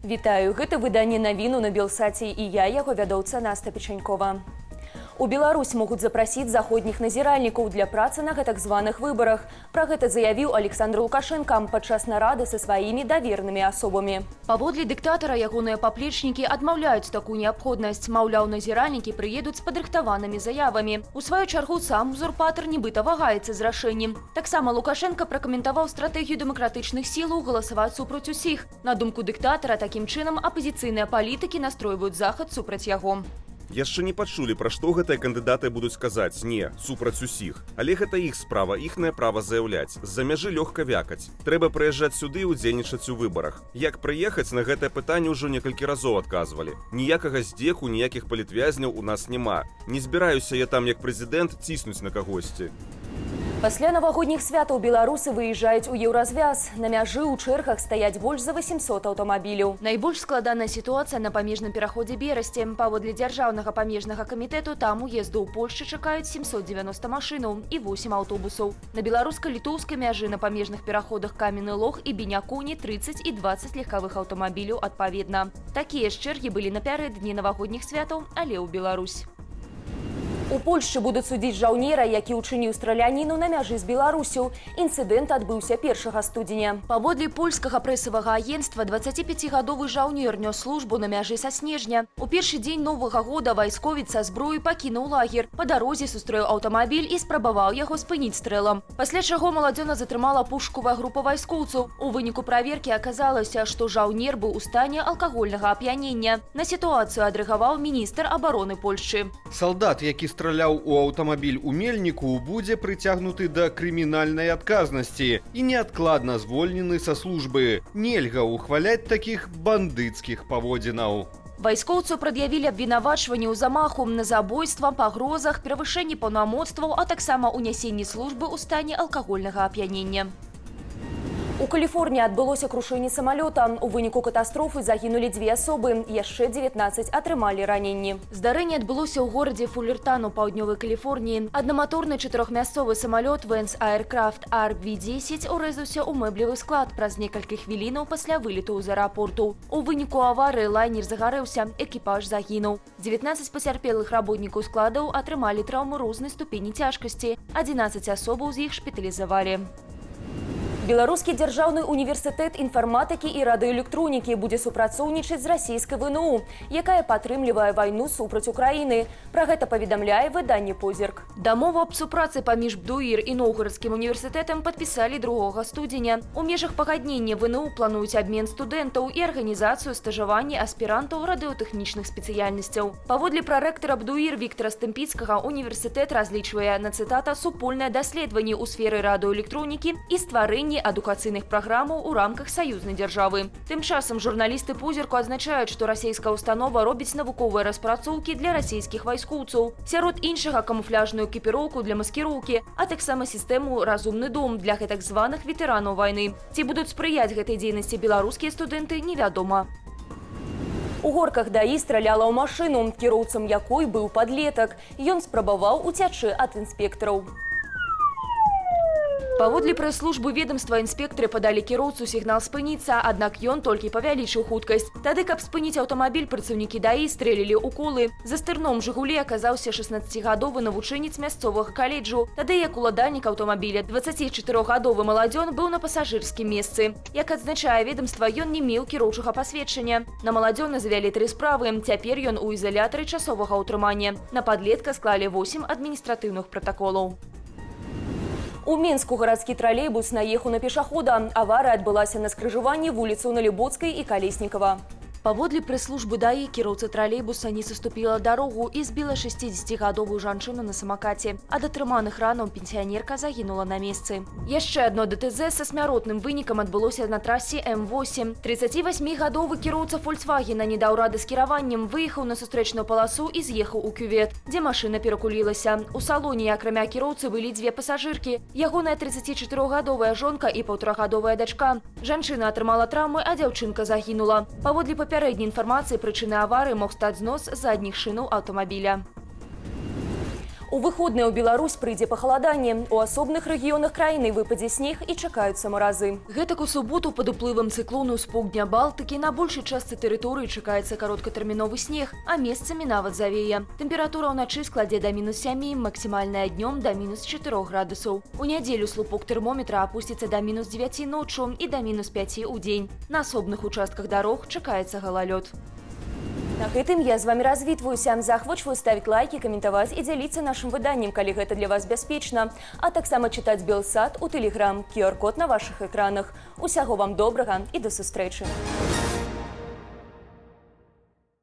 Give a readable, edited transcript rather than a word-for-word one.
Вітаю, гэта выданне навіну на Белсаце і я, яго вядоўца Наста Печанькова. У Беларусь могуць запрасіць заходніх назіральнікаў для працы на гэтак званых выбарах. Пра гэта заявіў Александр Лукашенко падчас нарады са сваімі давернымі асобамі. Паводле дыктатара ягоныя паплечнікі адмаўляюць такую неабходнасць. Маўляў, назіральнікі прыедуць з падрыхтаванымі заявамі. У сваю чаргу сам узурпатар нібыта вагаецца з рашэннем. Таксама Лукашенко пракаментаваў стратэгію дэмакратычных сілаў галасаваць супраць усіх. На думку дыктатара, такім чынам апазіцыйныя палітыкі настройваюць захад супраць яго. Яшчэ не пачулі, пра што гэтыя кандыдаты будуць казаць. Не, супраць усіх. Але гэта іх справа, іхнае права заяўляць. З-за мяжы лёгка вякаць. Трэба прыязджаць сюды і удзельнічаць у выбарах. Як прыехаць, на гэтае пытанне ўжо некалькі разоў адказвалі. Ніякага здзеху, ніякіх палітвязняў у нас няма. Не збіраюся я там, як прэзідэнт, ціснуць на кагосьці. Пасля навагодніх святаў беларусы выязджаюць у еўразвяз. На мяжы ў чэргах стаяць больш за 800 аўтамабіляў. Найбольш складаная сітуацыя на памежным пераходзе Берасці. Паводле дзяржаўнага памежнага камітэту там уезду ў Польшчы чакаюць 790 машынаў і 8 аўтобусаў. На беларуска-літоўскай мяжы на памежных пераходах Каменны Лог і Бенякуні 30 і 20 легкавых аўтамабіляў адпаведна. Такія ж чэргі былі напярэдадні навагодніх святаў, але ў Беларусь. У Польшчы будуць судзіць жаўнера, які ўчыніў страляніну на мяжы з Беларусю. Інцыдэнт адбыўся 1 студзеня. Паводле польскага прэсавага агенцтва 25-гадовы жаўнер нёс службу на мяжы са снежня. У першы дзень Новага года вайсковец са зброі пакінуў лагер. Па дарозе сустрэў аўтамабіль і спрабаваў яго спыніць стрэлам. Пасля чаго маладзёна затрымала пошукавая група вайскоўцаў. У выніку праверкі аказалася, што жаўнер быў у стане алкагольнага ап'янення. На сітуацыю адрэагаваў міністр абароны Польшчы. Салдат, які страляў у аўтамабіль у Мельніку, будзе прыцягнуты да крымінальнай адказнасці і неадкладна звольнены са службы. Нельга ухваляць такіх бандыцкіх паводзінаў. Вайскоўцу прад'явілі абвінавачванні ў замаху на забойства, пагрозах, перавышэнні паўнамоцтваў, а таксама ўнясенні службы ў стане алкагольнага ап'янення. У Каліфорніі адбылося крушэнне самалёта. У выніку катастрофы загінулі 2 асобы, яшчэ 19 атрымалі раненні. Здарэнне адбылося ў горадзе Фуллертан у паўднёвай Каліфорніі. Аднаматорны 4-мясцовы самалёт Vance Aircraft RV-10 урэзаўся ў мэблевы склад праз некалькі хвілінаў пасля вылету з аэрапорту. У выніку аварыі лайнер загарэўся, экіпаж загінуў. 19 пацярпелых работнікаў складаў атрымалі траўмы рознай ступені цяжкасці. 11 асобаў з іх шпіталізавалі. Беларускі дзяржаўны універсітэт інфарматыкі і радыёэлектронікі будзе супрацоўнічаць з расійскай ВНУ, якая падтрымлівае вайну супраць Украіны. Пра гэта паведамляе выданне «Позірк». Дамову аб супрацы паміж БДУІР і Новгарадскім універсітэтам падпісалі 2 студзеня. У межах пагаднення ВНУ плануюць абмен студэнтаў і арганізацыю стажавання аспірантаў радыётэхнічных спецыяльнасцяў. Паводле прарэктара БДУІР Віктара Стэмпіцкага, універсітэт разлічвае на, цытата, супольнае даследаванне ў сферы радыёэлектронікі і стварэнне адукацыйных праграмаў у рамках саюзнай дзяржавы. Тым часам журналісты «Позірку» адзначаюць, што расійская ўстанова робіць навуковыя распрацоўкі для расійскіх вайскоўцаў. Сярод іншага камуфляжную экіпіроўку для маскіроўкі, а таксама сістэму «Разумны дом» для гэтак званых ветэранаў вайны. Ці будуць спрыяць гэтай дзейнасці беларускія студэнты, невядома. У Горках ДАІ страляла ў машыну, кіроўцам якой быў падлетак. Ён спрабаваў уцячы ад інспектараў. Паводле прэс-службы ведамства інспектары падалі кіроўцу сігнал спыніцца, аднак ён толькі павялічыў хуткасць. Тады, каб спыніць аўтамабіль, працаўнікі ДАІ стрэлілі ў колы. За стырном «Жигулі» аказаўся 16-гадовы навучэнец мясцовага каледжу. Тады як уладальнік аўтамабіля, 24-гадовы маладзён, быў на пасажырскім месцы. Як адзначае ведамства, ён не меў кіроўчага пасведчання. На маладзёна завялі 3 справы. Цяпер ён у ізалятары часовага ўтрымання. На падлетка склалі 8 адміністратыўных пратаколаў. У Мінску гарадскі тралейбус наехаў на пешахода. Аварыя адбылася на скрыжаванні вуліцаў Налібоцкай і Калеснікава. Паводле прэс-службы ДАІ кіроўца тралейбуса не саступіла дарогу і збіла 60-гадовую жанчыну на самакаце. Ад атрыманых ранаў пенсіянерка загінула на месцы. Яшчэ адно ДТЗ са смяротным вынікам адбылося на трасе М8. 38-гадовы кіроўца «Фольксвагена» не даў рады з кіраваннем, выехаў на сустрэчную паласу і з'ехаў у кювет, дзе машына перакулілася. У салоне, акрамя кіроўцы, былі 2 пасажыркі. Ягоная 34-гадовая жонка і 1,5-гадовая дачка. Жанчына атрымала траўмы, а дзяўчынка загінула. Паводле папярэдняй інфармацыі, прычынай аварыі мог стаць знос задніх шынаў аўтамабіля. У выходныя ў Беларусь прыйдзе пахаладанне. У асобных рэгіёнах краіны выпадзе снег і чакаюцца маразы. Гэтак у суботу пад уплывам цыклону з поўдня Балтыкі на большай частцы тэрыторыі чакаецца кароткатэрміновы снег, а месцамі нават завее. Тэмпература ўначы складзе да -7, максімальная днём да -4 градусаў. У нядзелю слупок тэрмометра апусціцца да -9 ноччу і да -5 у дзень. На асобных участках дарог чакаецца галалёд. На гэтым я з вами развітваюся. Захвочваю ставіць лайкі, каментаваць і дзяліцца нашым выданнем, калі гэта для вас бяспечна. А таксама чытаць Белсат у Тэлеграм. QR-код на вашых экранах. Усяго вам добрага і да сустрэчы.